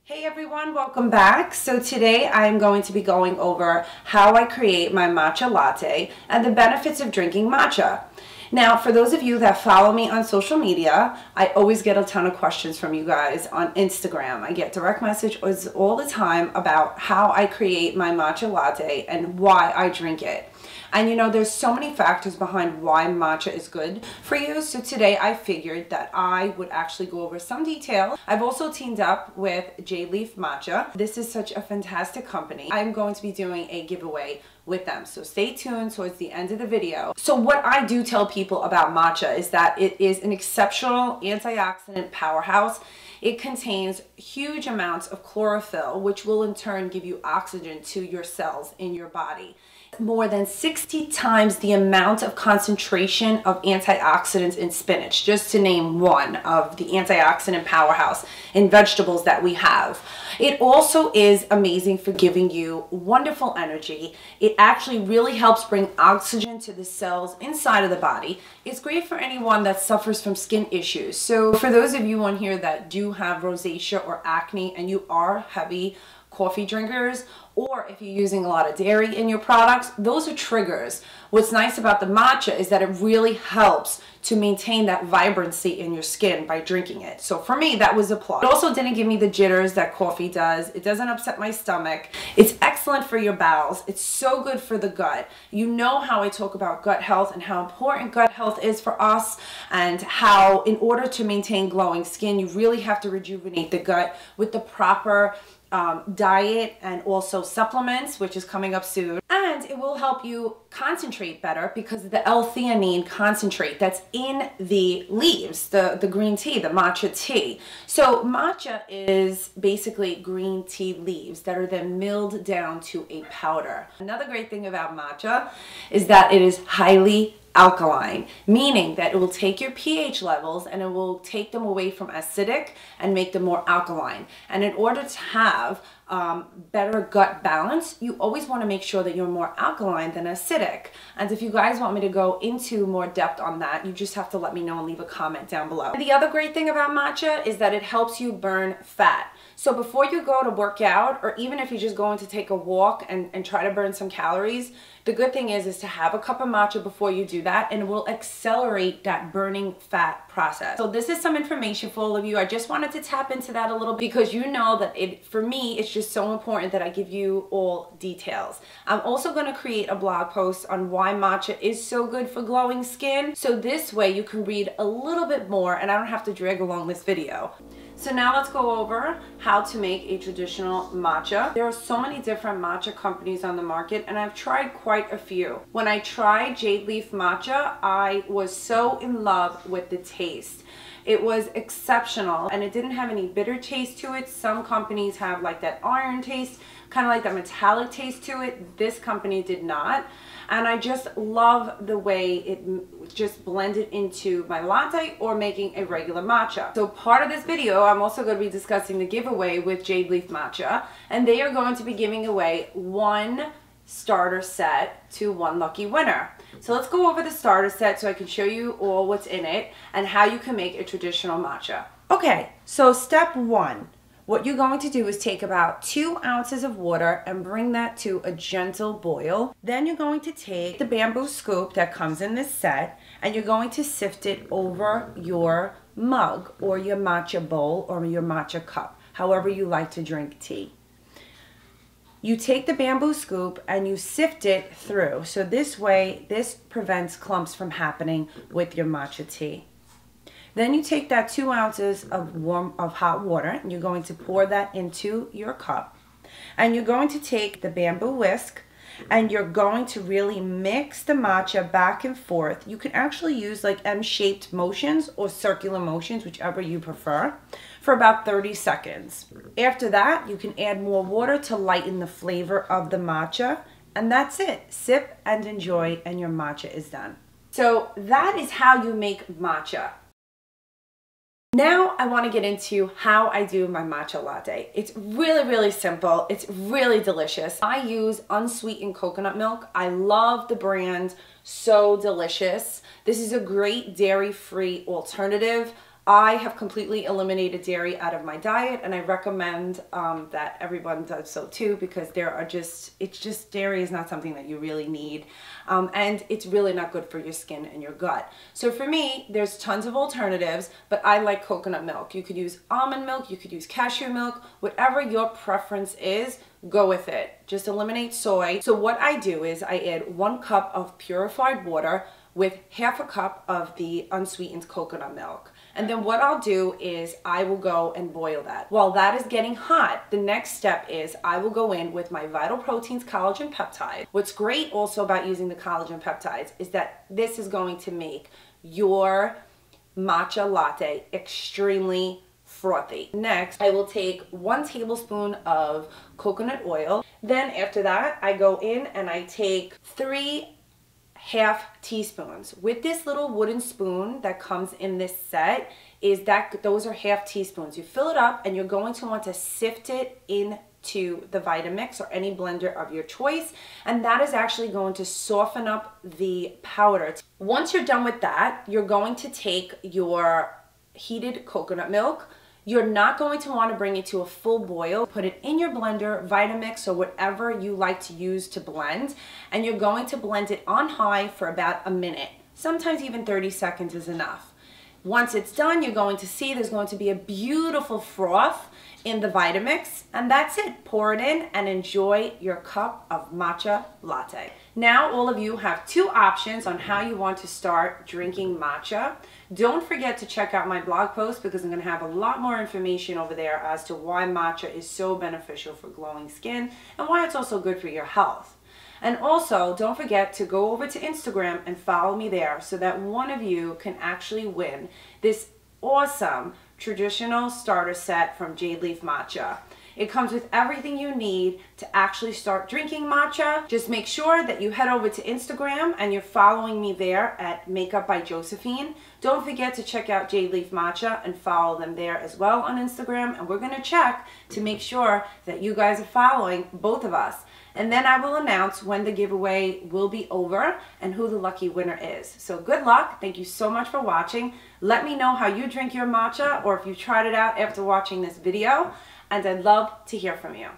Hey everyone, welcome back. So today I'm going to be going over how I create my matcha latte and the benefits of drinking matcha. Now, for those of you that follow me on social media, I always get a ton of questions from you guys on Instagram. I get direct messages all the time about how I create my matcha latte and why I drink it. And you know, there's so many factors behind why matcha is good for you. So today I figured that I would actually go over some detail. I've also teamed up with Jade Matcha. This is such a fantastic company. I'm going to be doing a giveaway with them. So stay tuned towards the end of the video. So what I do tell people about matcha is that it is an exceptional antioxidant powerhouse. It contains huge amounts of chlorophyll, which will in turn give you oxygen to your cells in your body. More than 60 times the amount of concentration of antioxidants in spinach, just to name one of the antioxidant powerhouse in vegetables that we have. It also is amazing for giving you wonderful energy. It actually really helps bring oxygen to the cells inside of the body. It's great for anyone that suffers from skin issues. So for those of you on here that do have rosacea or acne and you are heavy coffee drinkers, or if you're using a lot of dairy in your products, those are triggers. What's nice about the matcha is that it really helps to maintain that vibrancy in your skin by drinking it. So for me, that was a plus. It also didn't give me the jitters that coffee does. It doesn't upset my stomach. It's excellent for your bowels. It's so good for the gut. You know how I talk about gut health and how important gut health is for us, and how in order to maintain glowing skin, you really have to rejuvenate the gut with the proper diet and also supplements, which is coming up soon. And it will help you concentrate better because of the L-theanine concentrate that's in the leaves, the green tea, the matcha tea. So matcha is basically green tea leaves that are then milled down to a powder. Another great thing about matcha is that it is highly alkaline, meaning that it will take your pH levels and it will take them away from acidic and make them more alkaline. And in order to have better gut balance, you always want to make sure that you're more alkaline than acidic. And if you guys want me to go into more depth on that, you just have to let me know and leave a comment down below. The other great thing about matcha is that it helps you burn fat. So before you go to work out, or even if you're just going to take a walk and try to burn some calories, the good thing is to have a cup of matcha before you do that, and it will accelerate that burning fat process. So this is some information for all of you. I just wanted to tap into that a little because you know that for me, it's just so important that I give you all details. I'm also going to create a blog post on why matcha is so good for glowing skin. So this way you can read a little bit more and I don't have to drag along this video. So now let's go over how to make a traditional matcha. There are so many different matcha companies on the market and I've tried quite a few. When I tried Jade Matcha, I was so in love with the taste. It was exceptional and it didn't have any bitter taste to it. Some companies have like that iron taste, kind of like that metallic taste to it. This company did not. And I just love the way it just blended into my latte or making a regular matcha. So part of this video, I'm also going to be discussing the giveaway with Jade Matcha, and they are going to be giving away one starter set to one lucky winner. So let's go over the starter set so I can show you all what's in it and how you can make a traditional matcha. Okay, so step one. What you're going to do is take about 2 ounces of water and bring that to a gentle boil. Then you're going to take the bamboo scoop that comes in this set and you're going to sift it over your mug or your matcha bowl or your matcha cup, however you like to drink tea. You take the bamboo scoop and you sift it through. So this way, this prevents clumps from happening with your matcha tea. Then you take that 2 ounces of hot water and you're going to pour that into your cup. And you're going to take the bamboo whisk and you're going to really mix the matcha back and forth. You can actually use like M-shaped motions or circular motions, whichever you prefer, for about 30 seconds. After that, you can add more water to lighten the flavor of the matcha. And that's it. Sip and enjoy and your matcha is done. So that is how you make matcha. Now I want to get into how I do my matcha latte. It's really, really simple. It's really delicious. I use unsweetened coconut milk. I love the brand, so delicious. This is a great dairy-free alternative. I have completely eliminated dairy out of my diet, and I recommend that everyone does so too, because dairy is not something that you really need, and it's really not good for your skin and your gut. So for me, there's tons of alternatives, but I like coconut milk. You could use almond milk, you could use cashew milk, whatever your preference is, go with it. Just eliminate soy. So what I do is I add 1 cup of purified water with half a cup of the unsweetened coconut milk. And then what I'll do is I will go and boil that. While that is getting hot, the next step is I will go in with my Vital Proteins Collagen Peptide. What's great also about using the collagen peptides is that this is going to make your matcha latte extremely frothy. Next, I will take 1 tablespoon of coconut oil. Then after that, I go in and I take 3 half teaspoons. With this little wooden spoon that comes in this set, those are half teaspoons. You fill it up and you're going to want to sift it into the Vitamix or any blender of your choice, and that is actually going to soften up the powder. Once you're done with that, you're going to take your heated coconut milk. You're not going to want to bring it to a full boil. Put it in your blender, Vitamix, or whatever you like to use to blend, and you're going to blend it on high for about a minute. Sometimes even 30 seconds is enough. Once it's done, you're going to see there's going to be a beautiful froth in the Vitamix, and that's it. Pour it in and enjoy your cup of matcha latte. Now all of you have 2 options on how you want to start drinking matcha. Don't forget to check out my blog post, because I'm going to have a lot more information over there as to why matcha is so beneficial for glowing skin and why it's also good for your health. And also, don't forget to go over to Instagram and follow me there so that one of you can actually win this awesome traditional starter set from Jade Leaf Matcha. It comes with everything you need to actually start drinking matcha. Just make sure that you head over to Instagram and you're following me there at Makeup by Josephine. Don't forget to check out Jade Leaf Matcha and follow them there as well on Instagram. And we're going to check to make sure that you guys are following both of us. And then I will announce when the giveaway will be over and who the lucky winner is. So good luck. Thank you so much for watching. Let me know how you drink your matcha, or if you tried it out after watching this video. And I'd love to hear from you.